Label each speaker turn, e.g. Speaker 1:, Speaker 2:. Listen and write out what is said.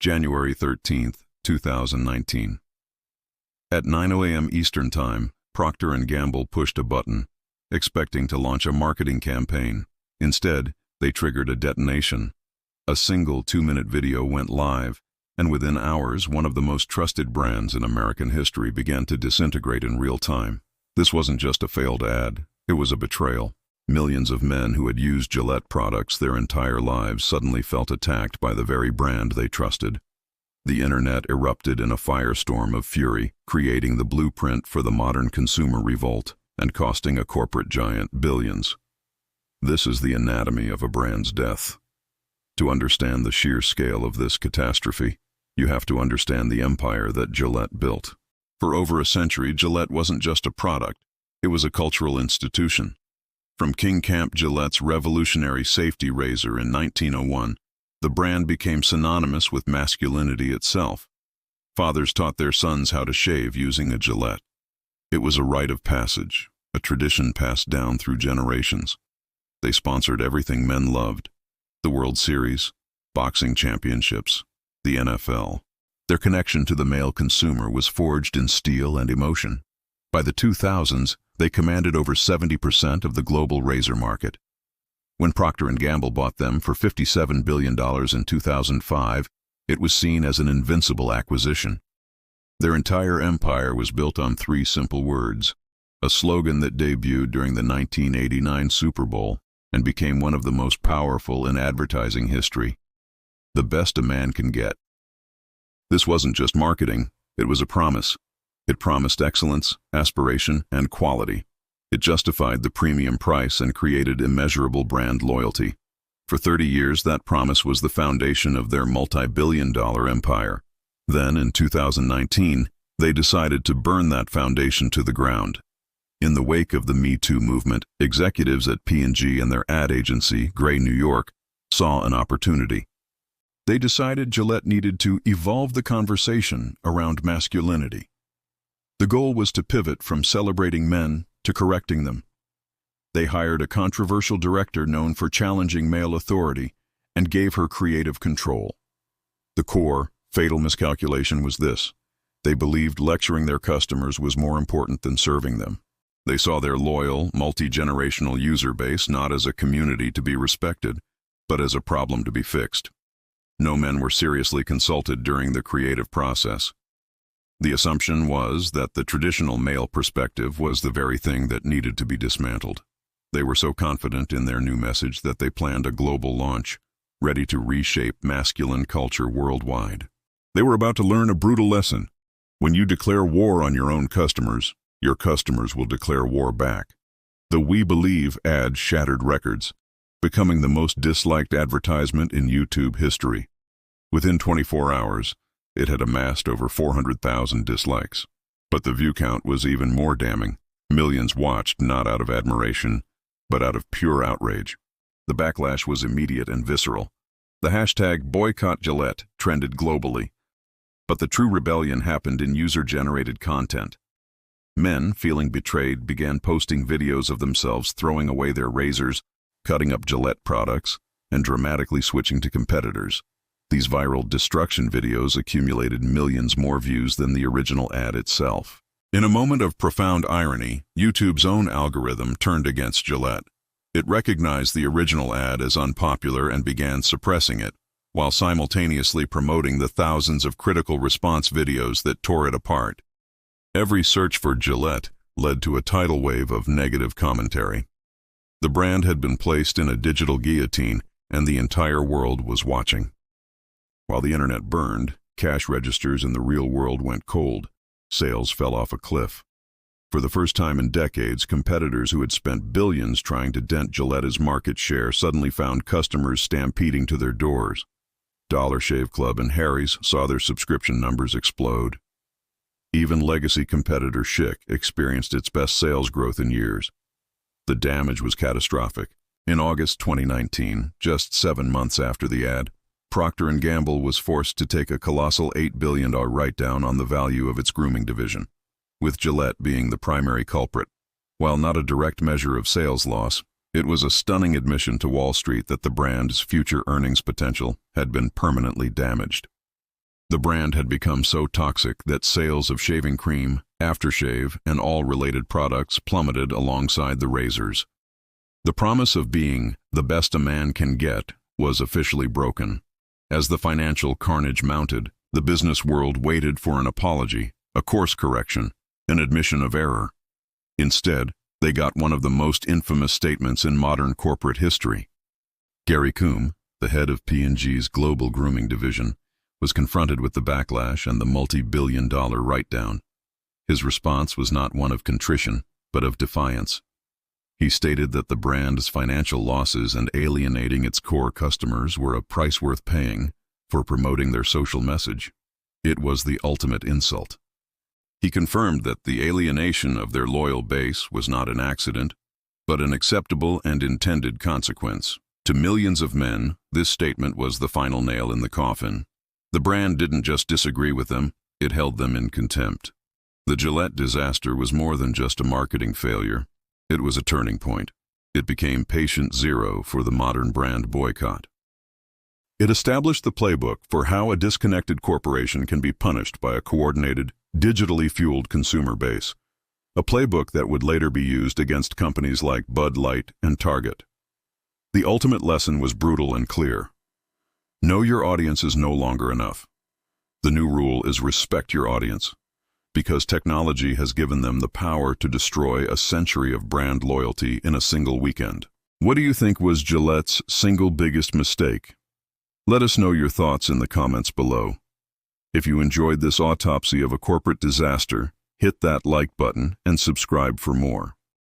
Speaker 1: January 13th, 2019. At 9:00 a.m. Eastern Time, Procter & Gamble pushed a button, expecting to launch a marketing campaign. Instead, they triggered a detonation. A single 2-minute video went live, and within hours, one of the most trusted brands in American history began to disintegrate in real time. This wasn't just a failed ad, it was a betrayal. Millions of men who had used Gillette products their entire lives suddenly felt attacked by the very brand they trusted. The internet erupted in a firestorm of fury, creating the blueprint for the modern consumer revolt and costing a corporate giant billions. This is the anatomy of a brand's death. To understand the sheer scale of this catastrophe, you have to understand the empire that Gillette built. For over a century, Gillette wasn't just a product, it was a cultural institution. From King Camp Gillette's revolutionary safety razor in 1901, the brand became synonymous with masculinity itself. Fathers taught their sons how to shave using a Gillette. It was a rite of passage, a tradition passed down through generations. They sponsored everything men loved: the World Series, boxing championships, the NFL. Their connection to the male consumer was forged in steel and emotion. By the 2000s, they commanded over 70% of the global razor market. When Procter & Gamble bought them for $57 billion in 2005, it was seen as an invincible acquisition. Their entire empire was built on 3 simple words, a slogan that debuted during the 1989 Super Bowl and became one of the most powerful in advertising history: the best a man can get. This wasn't just marketing, it was a promise. It promised excellence, aspiration, and quality. It justified the premium price and created immeasurable brand loyalty. For 30 years, that promise was the foundation of their multi-billion-dollar empire. Then, in 2019, they decided to burn that foundation to the ground. In the wake of the Me Too movement, executives at P&G and their ad agency, Gray New York, saw an opportunity. They decided Gillette needed to evolve the conversation around masculinity. The goal was to pivot from celebrating men to correcting them. They hired a controversial director known for challenging male authority and gave her creative control. The core, fatal miscalculation was this: they believed lecturing their customers was more important than serving them. They saw their loyal, multi-generational user base not as a community to be respected, but as a problem to be fixed. No men were seriously consulted during the creative process. The assumption was that the traditional male perspective was the very thing that needed to be dismantled. They were so confident in their new message that they planned a global launch, ready to reshape masculine culture worldwide. They were about to learn a brutal lesson. When you declare war on your own customers, your customers will declare war back. The "We Believe" ad shattered records, becoming the most disliked advertisement in YouTube history. Within 24 hours, it had amassed over 400,000 dislikes. But the view count was even more damning. Millions watched not out of admiration, but out of pure outrage. The backlash was immediate and visceral. The hashtag Boycott Gillette trended globally. But the true rebellion happened in user-generated content. Men, feeling betrayed, began posting videos of themselves throwing away their razors, cutting up Gillette products, and dramatically switching to competitors. These viral destruction videos accumulated millions more views than the original ad itself. In a moment of profound irony, YouTube's own algorithm turned against Gillette. It recognized the original ad as unpopular and began suppressing it, while simultaneously promoting the thousands of critical response videos that tore it apart. Every search for Gillette led to a tidal wave of negative commentary. The brand had been placed in a digital guillotine, and the entire world was watching. While the internet burned, cash registers in the real world went cold. Sales fell off a cliff. For the first time in decades, competitors who had spent billions trying to dent Gillette's market share suddenly found customers stampeding to their doors. Dollar Shave Club and Harry's saw their subscription numbers explode. Even legacy competitor Schick experienced its best sales growth in years. The damage was catastrophic. In August 2019, just 7 months after the ad, Procter & Gamble was forced to take a colossal $8 billion write-down on the value of its grooming division, with Gillette being the primary culprit. While not a direct measure of sales loss, it was a stunning admission to Wall Street that the brand's future earnings potential had been permanently damaged. The brand had become so toxic that sales of shaving cream, aftershave, and all related products plummeted alongside the razors. The promise of being the best a man can get was officially broken. As the financial carnage mounted, the business world waited for an apology, a course correction, an admission of error. Instead, they got one of the most infamous statements in modern corporate history. Gary Coombe, the head of P&G's global grooming division, was confronted with the backlash and the multi-billion-dollar write-down. His response was not one of contrition, but of defiance. He stated that the brand's financial losses and alienating its core customers were a price worth paying for promoting their social message. It was the ultimate insult. He confirmed that the alienation of their loyal base was not an accident, but an acceptable and intended consequence. To millions of men, this statement was the final nail in the coffin. The brand didn't just disagree with them, it held them in contempt. The Gillette disaster was more than just a marketing failure. It was a turning point. It became patient zero for the modern brand Boycott. It established the playbook for how a disconnected corporation can be punished by a coordinated, digitally fueled consumer base. A playbook that would later be used against companies like Bud Light and Target. The ultimate lesson was brutal and clear. Know your audience is no longer enough. The new rule is respect your audience, because technology has given them the power to destroy a century of brand loyalty in a single weekend. What do you think was Gillette's single biggest mistake? Let us know your thoughts in the comments below. If you enjoyed this autopsy of a corporate disaster, hit that like button and subscribe for more.